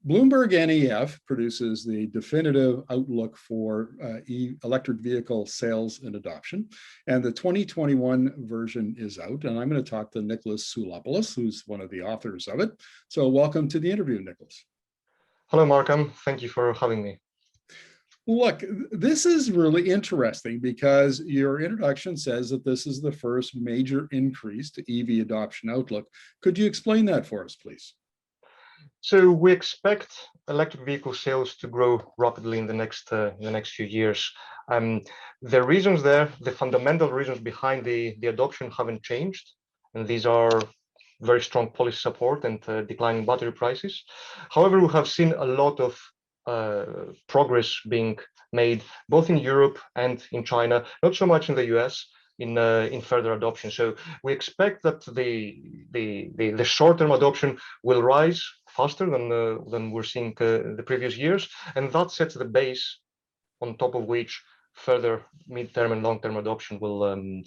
BloombergNEF produces the definitive outlook for electric vehicle sales and adoption. And the 2021 version is out. And I'm going to talk to Nikolaos Soulopoulos, who's one of the authors of it. So welcome to the interview, Nikolaos. Hello, Markham. Thank you for having me. Look, this is really interesting because your introduction says that this is the first major increase to EV adoption outlook. Could you explain that for us, please? So we expect electric vehicle sales to grow rapidly in the next few years. The reasons there, the fundamental reasons behind the adoption haven't changed, and these are very strong policy support and declining battery prices. However, we have seen a lot of progress being made both in Europe and in China, not so much in the US, in further adoption. So we expect that the short-term adoption will rise faster than we're seeing the previous years, and that sets the base on top of which further mid-term and long-term adoption will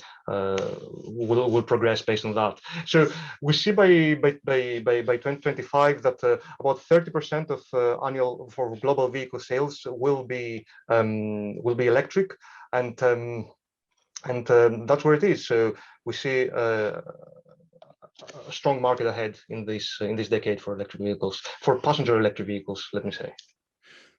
progress based on that. So we see by 2025 that about 30% of annual for global vehicle sales will be electric, and that's where it is. So we see a strong market ahead in this decade for electric vehicles, for passenger electric vehicles, let me say.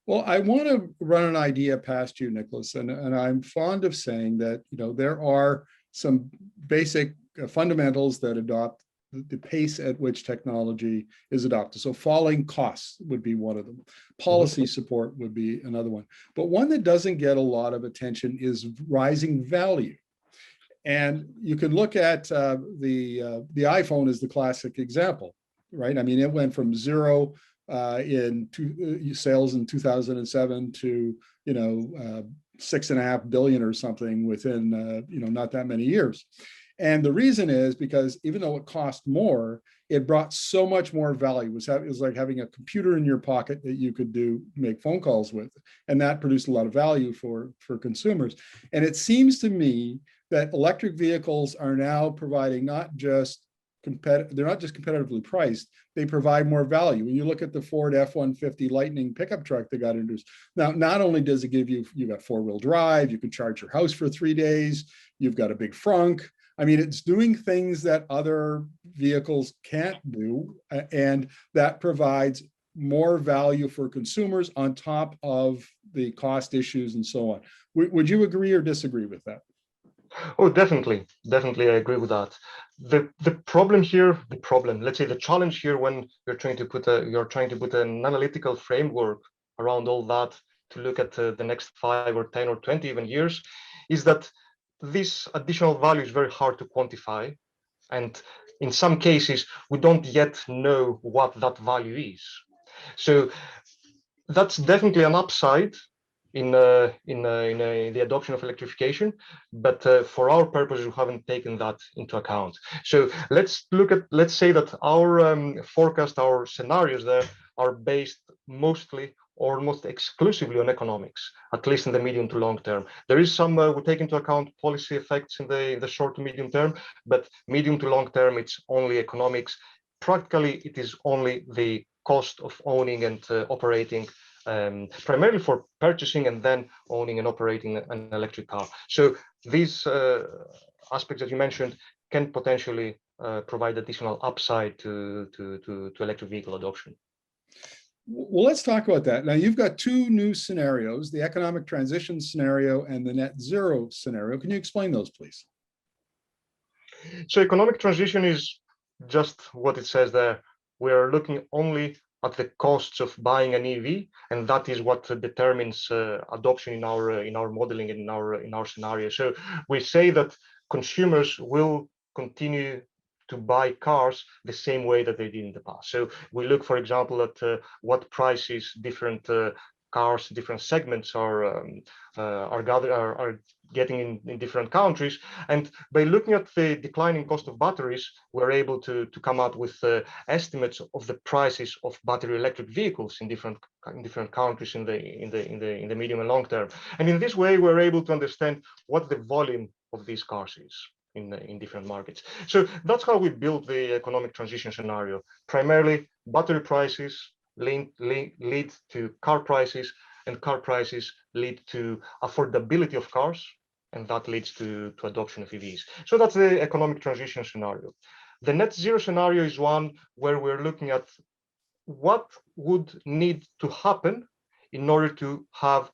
Well, I want to run an idea past you, Nikolaos, and I'm fond of saying that there are some basic fundamentals that adopt the pace at which technology is adopted. So falling costs would be one of them. Policy support would be another one. But one that doesn't get a lot of attention is rising value. And you can look at the iPhone as the classic example, right? I mean, it went from zero sales in 2007 to 6.5 billion or something within not that many years. And the reason is because even though it cost more, it brought so much more value. It was like having a computer in your pocket that you could make phone calls with, and that produced a lot of value for consumers. And it seems to me that electric vehicles are now providing they're not just competitively priced, they provide more value. When you look at the Ford F-150 Lightning pickup truck that got introduced, now not only does it give you got four-wheel drive, you can charge your house for 3 days, you've got a big frunk. I mean, it's doing things that other vehicles can't do, and that provides more value for consumers on top of the cost issues and so on. Would you agree or disagree with that? Oh, definitely, I agree with that. The problem here, let's say the challenge here when you're trying to put an analytical framework around all that to look at the next 5 or 10 or 20 even years, is that this additional value is very hard to quantify, and in some cases we don't yet know what that value is. So that's definitely an upside in the adoption of electrification, but for our purposes, we haven't taken that into account. So let's say that our forecast, our scenarios there are based mostly or almost exclusively on economics, at least in the medium to long term. There is some, we take into account policy effects in the short to medium term, but medium to long term, it's only economics. Practically, it is only the cost of owning and operating, primarily for purchasing and then owning and operating an electric car. So these aspects that you mentioned can potentially provide additional upside to electric vehicle adoption. Well, let's talk about that. Now, you've got two new scenarios, the economic transition scenario and the net zero scenario. Can you explain those, please? So economic transition is just what it says there. We're looking only at the costs of buying an EV, and that is what determines adoption in our modeling and in our scenario. So we say that consumers will continue to buy cars the same way that they did in the past. So we look, for example, at what prices different cars, different segments are getting in different countries, and by looking at the declining cost of batteries, we're able to come up with estimates of the prices of battery electric vehicles in different countries in the medium and long term. And in this way, we're able to understand what the volume of these cars is in different markets. So that's how we build the economic transition scenario. Primarily battery prices, lead to car prices, and car prices lead to affordability of cars, and that leads to adoption of EVs. So that's the economic transition scenario. The net zero scenario is one where we're looking at what would need to happen in order to have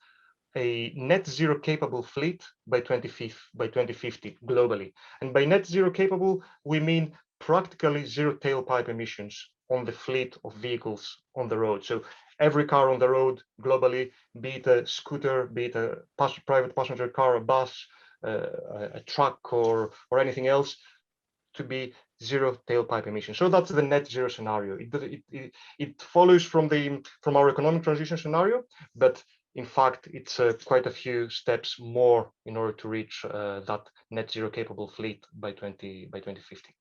a net zero capable fleet by 2050 globally. And by net zero capable, we mean practically zero tailpipe emissions on the fleet of vehicles on the road. So every car on the road globally, be it a scooter, be it a private passenger car, a bus, a truck, or anything else, to be zero tailpipe emissions. So that's the net zero scenario. It follows from our economic transition scenario, but in fact, it's quite a few steps more in order to reach that net zero capable fleet by 2050.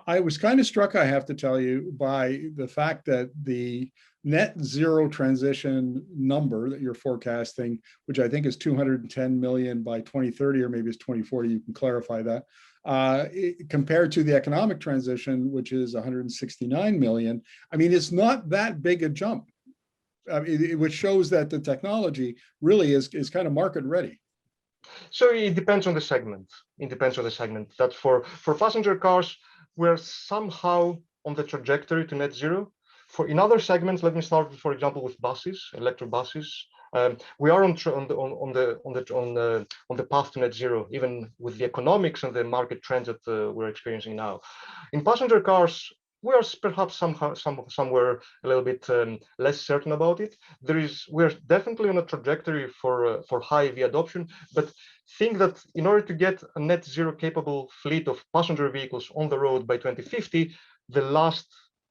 I was kind of struck, I have to tell you, by the fact that the net zero transition number that you're forecasting, which I think is 210 million by 2030, or maybe it's 2040, you can clarify that, compared to the economic transition, which is 169 million. I mean, it's not that big a jump, which shows that the technology really is kind of market ready. So it depends on the segment. It depends on the segment. That for passenger cars, we're somehow on the trajectory to net zero. In other segments, let me start, for example, with buses, electric buses. We are on the path to net zero, even with the economics and the market trends that we're experiencing now. In passenger cars, we are perhaps somewhere a little bit less certain about it. We're definitely on a trajectory for high EV adoption, but think that in order to get a net zero capable fleet of passenger vehicles on the road by 2050, the last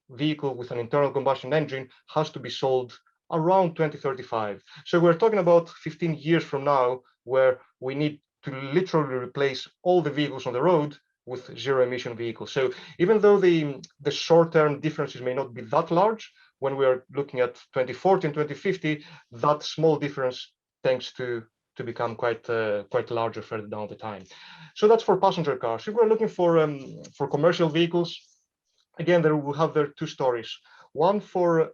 vehicle with an internal combustion engine has to be sold around 2035. So we're talking about 15 years from now, where we need to literally replace all the vehicles on the road with zero emission vehicles. So even though the short-term differences may not be that large, when we are looking at 2040 and 2050, that small difference tends to become quite larger further down the time. So that's for passenger cars. If we're looking for commercial vehicles, again, there we have there two stories. One for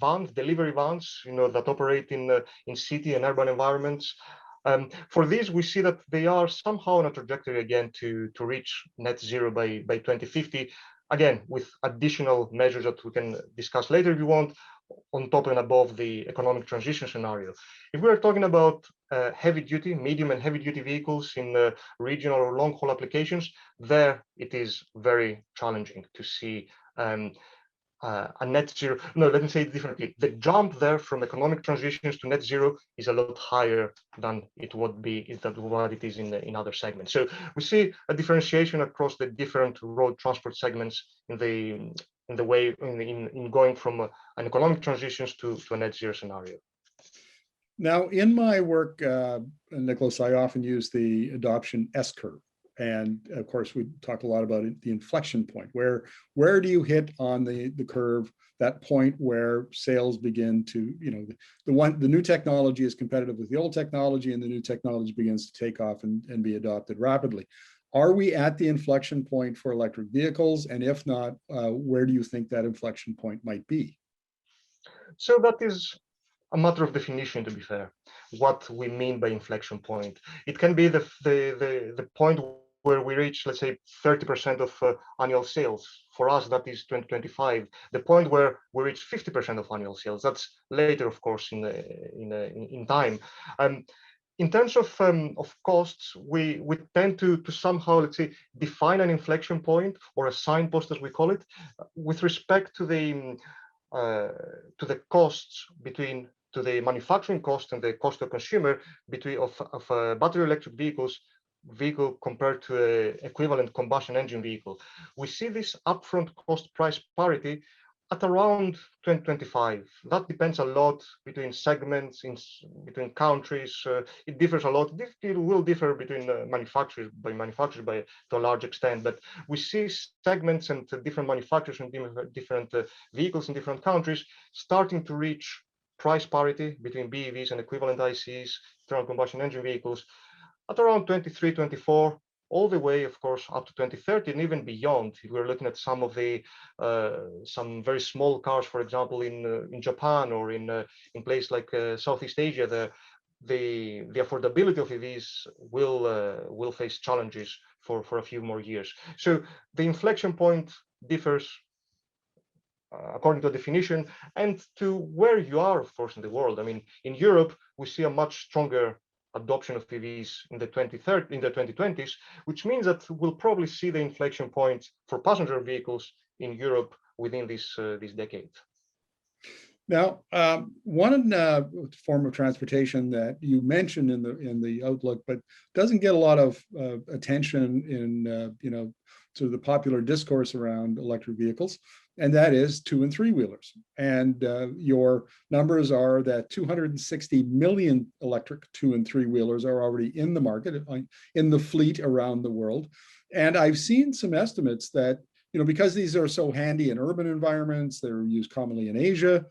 vans, delivery vans, that operate in city and urban environments. For these, we see that they are somehow on a trajectory again to reach net zero by 2050, again, with additional measures that we can discuss later if you want, on top and above the economic transition scenario. If we're talking about heavy duty, medium and heavy duty vehicles in regional or long haul applications, there it is very challenging to see a net zero. No, let me say it differently. The jump there from economic transitions to net zero is a lot higher than it would be what it is in other segments. So we see a differentiation across the different road transport segments in going from an economic transitions to a net zero scenario. Now, in my work, Nicholas, I often use the adoption S curve. And of course, we talk a lot about it, the inflection point. Where do you hit on the curve, that point where sales begin to, the new technology is competitive with the old technology, and the new technology begins to take off and be adopted rapidly. Are we at the inflection point for electric vehicles? And if not, where do you think that inflection point might be? So that is a matter of definition, to be fair, what we mean by inflection point. It can be the point where we reach, let's say, 30% of annual sales. For us, that is 2025. The point where we reach 50% of annual sales. That's later, of course, in time. In terms of costs, we tend to somehow, let's say, define an inflection point, or a signpost, as we call it, with respect to the costs to the manufacturing cost and the cost of consumer of battery electric vehicle compared to an equivalent combustion engine vehicle. We see this upfront cost price parity at around 2025. That depends a lot between segments, between countries. It differs a lot. It will differ between manufacturers to a large extent, but we see segments and different manufacturers and different vehicles in different countries starting to reach price parity between BEVs and equivalent ICEs, internal combustion engine vehicles, at around 23, 24, all the way, of course, up to 2030 and even beyond. If we're looking at some of the some very small cars, for example, in Japan or in places like Southeast Asia, the affordability of EVs will face challenges for a few more years. So the inflection point differs according to definition and to where you are, of course, in the world. I mean, in Europe, we see a much stronger adoption of EVs in the 2020s, which means that we'll probably see the inflection point for passenger vehicles in Europe within this decade. Now, one form of transportation that you mentioned in the outlook, but doesn't get a lot of attention in sort of the popular discourse around electric vehicles, and that is 2- and 3-wheelers. And your numbers are that 260 million electric 2- and 3-wheelers are already in the market, in the fleet around the world. And I've seen some estimates that, because these are so handy in urban environments, they're used commonly in Asia,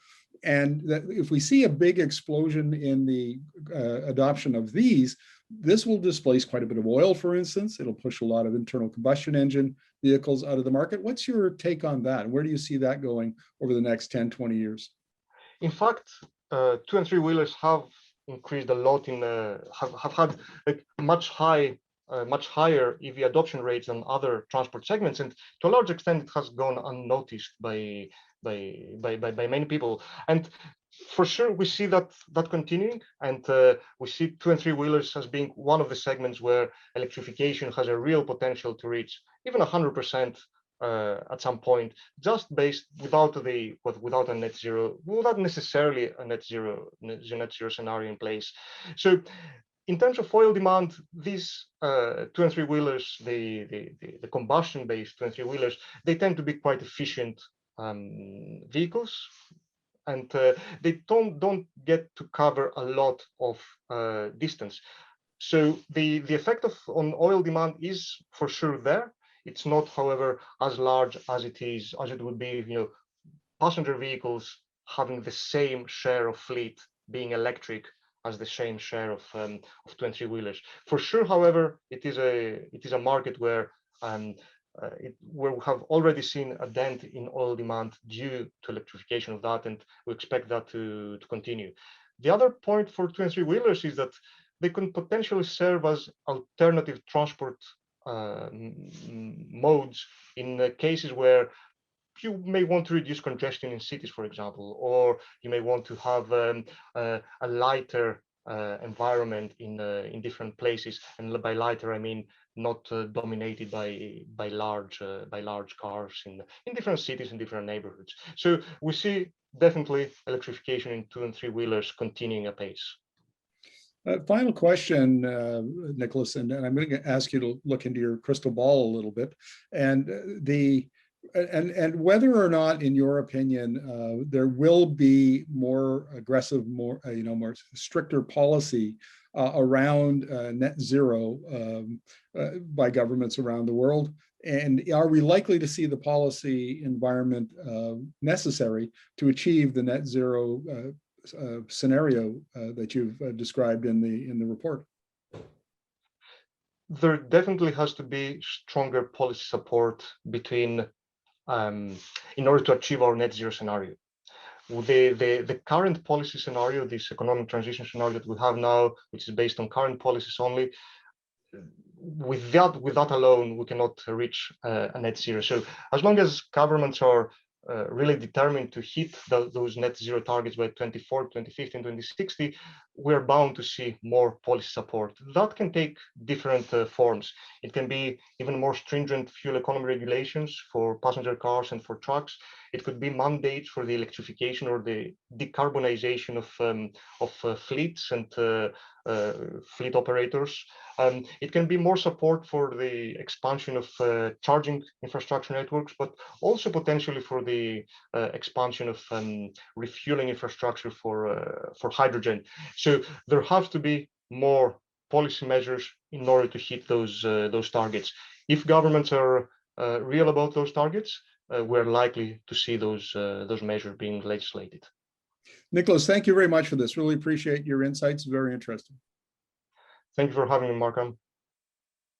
and that if we see a big explosion in the adoption of these, this will displace quite a bit of oil, for instance. It'll push a lot of internal combustion engine vehicles out of the market. What's your take on that? Where do you see that going over the next 10, 20 years? In fact, 2- and 3-wheelers have increased a lot have had like much higher EV adoption rates than other transport segments, and to a large extent, it has gone unnoticed by many people. And for sure, we see that continuing, and we see 2- and 3-wheelers as being one of the segments where electrification has a real potential to reach even 100% at some point, just based without a net zero, without necessarily a net zero scenario in place. So, in terms of oil demand, these 2- and 3-wheelers, the combustion-based 2- and 3-wheelers, they tend to be quite efficient vehicles, and they don't get to cover a lot of distance. So the effect on oil demand is for sure there. It's not, however, as large as it would be, passenger vehicles having the same share of fleet being electric as the same share of 2- and 3-wheelers. For sure, however, it is a market where where we have already seen a dent in oil demand due to electrification of that, and we expect that to continue. The other point for 2- and 3-wheelers is that they can potentially serve as alternative transport modes in cases where you may want to reduce congestion in cities, for example, or you may want to have a lighter environment in different places. And by lighter, I mean not dominated by large cars in different cities and different neighborhoods. So we see definitely electrification in 2- and 3-wheelers continuing apace. Final question, Nicholas, and I'm going to ask you to look into your crystal ball a little bit, and whether or not, in your opinion, there will be more aggressive, more stricter policy around net zero by governments around the world, and are we likely to see the policy environment necessary to achieve the net zero scenario that you've described in the report? There definitely has to be stronger policy support between in order to achieve our net zero scenario. The current policy scenario, this economic transition scenario that we have now, which is based on current policies only, with that alone, we cannot reach a net zero. So as long as governments are really determined to hit those net zero targets by 2040, 2050, and 2060, we're bound to see more policy support. That can take different forms. It can be even more stringent fuel economy regulations for passenger cars and for trucks. It could be mandates for the electrification or the decarbonization of fleets and fleet operators. It can be more support for the expansion of charging infrastructure networks, but also potentially for the expansion of refueling infrastructure for hydrogen. So there has to be more policy measures in order to hit those targets. If governments are real about those targets, we're likely to see those measures being legislated. Nicholas, thank you very much for this. Really appreciate your insights. Very interesting. Thank you for having me, Markham.